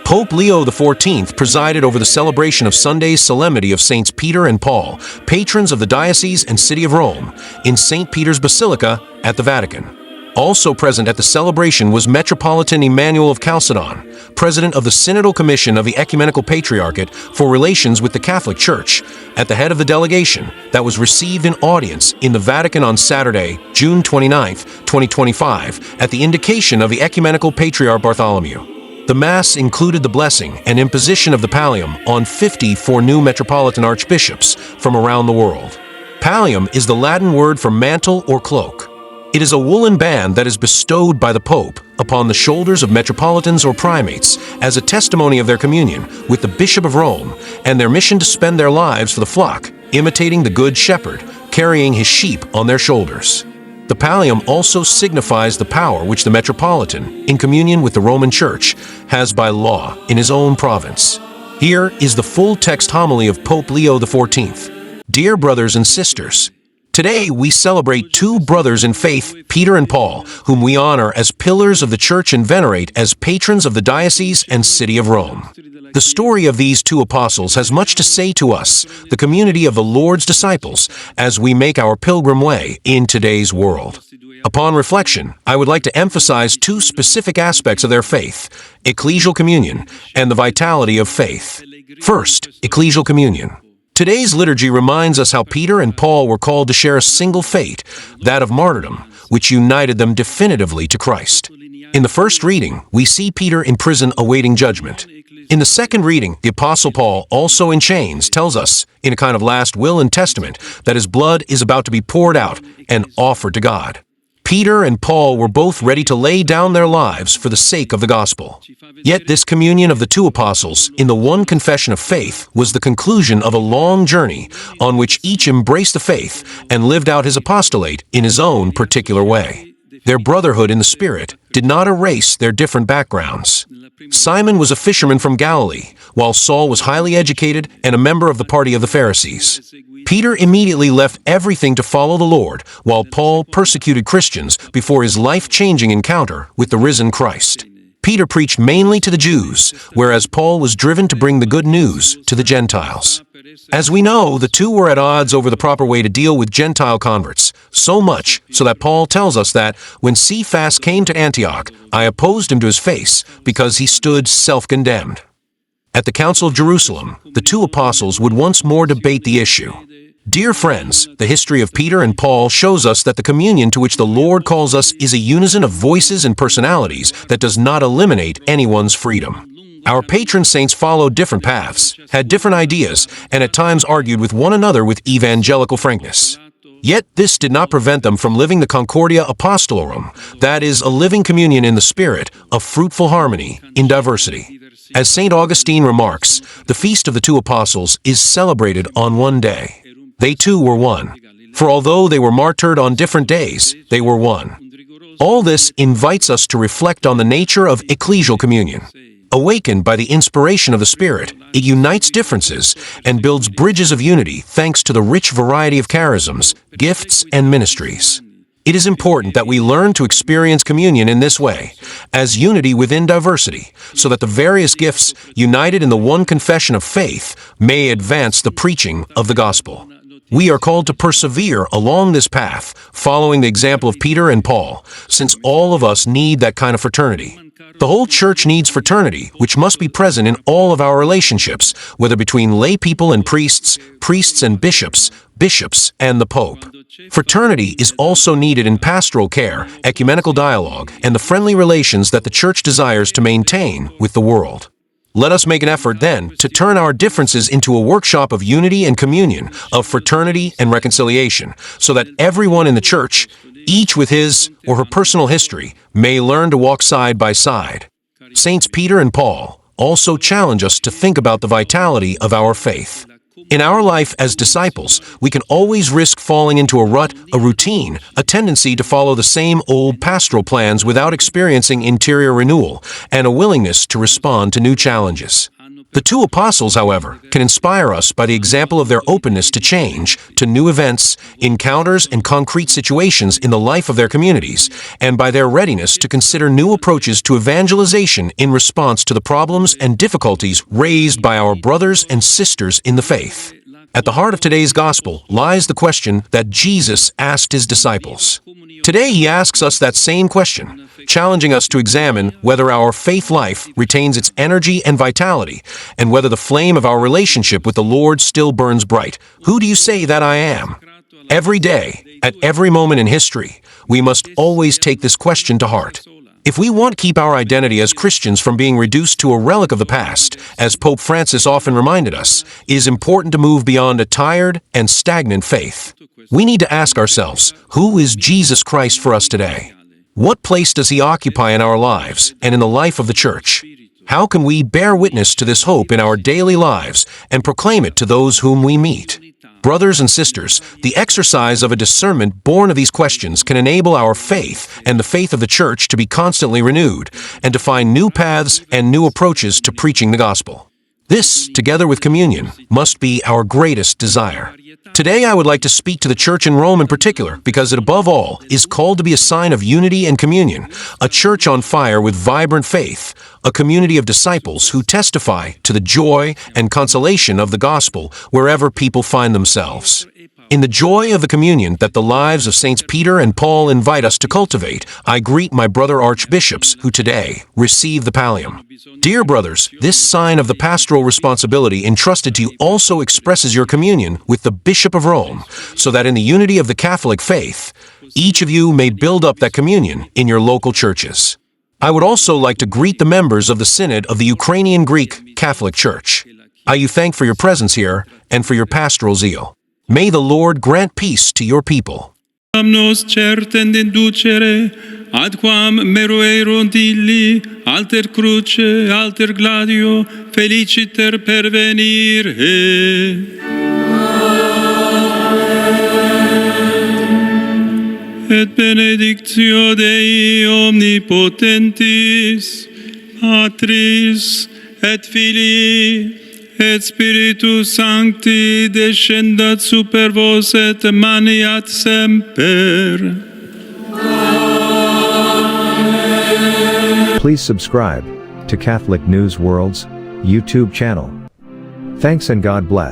Pope Leo XIV presided over the celebration of Sunday's Solemnity of Saints Peter and Paul, patrons of the Diocese and City of Rome, in St. Peter's Basilica at the Vatican. Also present at the celebration was Metropolitan Emmanuel of Chalcedon, President of the Synodal Commission of the Ecumenical Patriarchate for Relations with the Catholic Church, at the head of the delegation that was received in audience in the Vatican on Saturday, June 29, 2025, at the indication of the Ecumenical Patriarch Bartholomew. The Mass included the blessing and imposition of the pallium on 54 new metropolitan archbishops from around the world. Pallium is the Latin word for mantle or cloak. It is a woolen band that is bestowed by the Pope upon the shoulders of metropolitans or primates as a testimony of their communion with the Bishop of Rome and their mission to spend their lives for the flock, imitating the Good Shepherd, carrying his sheep on their shoulders. The pallium also signifies the power which the metropolitan, in communion with the Roman Church, has by law in his own province. Here is the full text homily of Pope Leo XIV. Dear brothers and sisters, today we celebrate two brothers in faith, Peter and Paul, whom we honor as pillars of the Church and venerate as patrons of the Diocese and City of Rome. The story of these two apostles has much to say to us, the community of the Lord's disciples, as we make our pilgrim way in today's world. Upon reflection, I would like to emphasize two specific aspects of their faith, ecclesial communion and the vitality of faith. First, ecclesial communion. Today's liturgy reminds us how Peter and Paul were called to share a single fate, that of martyrdom, which united them definitively to Christ. In the first reading, we see Peter in prison awaiting judgment. In the second reading, the Apostle Paul, also in chains, tells us, in a kind of last will and testament, that his blood is about to be poured out and offered to God. Peter and Paul were both ready to lay down their lives for the sake of the gospel. Yet this communion of the two apostles in the one confession of faith was the conclusion of a long journey on which each embraced the faith and lived out his apostolate in his own particular way. Their brotherhood in the Spirit did not erase their different backgrounds. Simon was a fisherman from Galilee, while Saul was highly educated and a member of the party of the Pharisees. Peter immediately left everything to follow the Lord, while Paul persecuted Christians before his life-changing encounter with the risen Christ. Peter preached mainly to the Jews, whereas Paul was driven to bring the good news to the Gentiles. As we know, the two were at odds over the proper way to deal with Gentile converts, so much so that Paul tells us that when Cephas came to Antioch, I opposed him to his face because he stood self-condemned. At the Council of Jerusalem, the two apostles would once more debate the issue. Dear friends, the history of Peter and Paul shows us that the communion to which the Lord calls us is a unison of voices and personalities that does not eliminate anyone's freedom. Our patron saints followed different paths, had different ideas, and at times argued with one another with evangelical frankness. Yet this did not prevent them from living the Concordia Apostolorum, that is, a living communion in the Spirit, of fruitful harmony in diversity. As St. Augustine remarks, the feast of the two apostles is celebrated on one day. They too were one, for although they were martyred on different days, they were one. All this invites us to reflect on the nature of ecclesial communion. Awakened by the inspiration of the Spirit, it unites differences and builds bridges of unity thanks to the rich variety of charisms, gifts, and ministries. It is important that we learn to experience communion in this way, as unity within diversity, so that the various gifts, united in the one confession of faith, may advance the preaching of the gospel. We are called to persevere along this path, following the example of Peter and Paul, since all of us need that kind of fraternity. The whole Church needs fraternity, which must be present in all of our relationships, whether between lay people and priests, priests and bishops, bishops and the Pope. Fraternity is also needed in pastoral care, ecumenical dialogue, and the friendly relations that the Church desires to maintain with the world. Let us make an effort, then, to turn our differences into a workshop of unity and communion, of fraternity and reconciliation, so that everyone in the Church, each with his or her personal history, may learn to walk side by side. Saints Peter and Paul also challenge us to think about the vitality of our faith. In our life as disciples, we can always risk falling into a rut, a routine, a tendency to follow the same old pastoral plans without experiencing interior renewal and a willingness to respond to new challenges. The two apostles, however, can inspire us by the example of their openness to change, to new events, encounters, and concrete situations in the life of their communities, and by their readiness to consider new approaches to evangelization in response to the problems and difficulties raised by our brothers and sisters in the faith. At the heart of today's gospel lies the question that Jesus asked his disciples. Today he asks us that same question, challenging us to examine whether our faith life retains its energy and vitality, and whether the flame of our relationship with the Lord still burns bright. Who do you say that I am? Every day, at every moment in history, we must always take this question to heart. If we want to keep our identity as Christians from being reduced to a relic of the past, as Pope Francis often reminded us, it is important to move beyond a tired and stagnant faith. We need to ask ourselves, who is Jesus Christ for us today? What place does he occupy in our lives and in the life of the Church? How can we bear witness to this hope in our daily lives and proclaim it to those whom we meet? Brothers and sisters, the exercise of a discernment born of these questions can enable our faith and the faith of the Church to be constantly renewed and to find new paths and new approaches to preaching the gospel. This, together with communion, must be our greatest desire. Today I would like to speak to the Church in Rome in particular because it above all is called to be a sign of unity and communion, a church on fire with vibrant faith, a community of disciples who testify to the joy and consolation of the gospel wherever people find themselves. In the joy of the communion that the lives of Saints Peter and Paul invite us to cultivate, I greet my brother Archbishops who today receive the Pallium. Dear brothers, this sign of the pastoral responsibility entrusted to you also expresses your communion with the Bishop of Rome, so that in the unity of the Catholic faith, each of you may build up that communion in your local churches. I would also like to greet the members of the Synod of the Ukrainian Greek Catholic Church. I thank you for your presence here and for your pastoral zeal. May the Lord grant peace to your people. Nos certem inducere, ad quam meruerunt illi, alter cruce, alter gladio, feliciter pervenire. Et benedictio Dei omnipotentis, Patris et Filii, et Spiritus Sancti descendat super vos et maniat semper. Please subscribe to Catholic News World's YouTube channel. Thanks and God bless.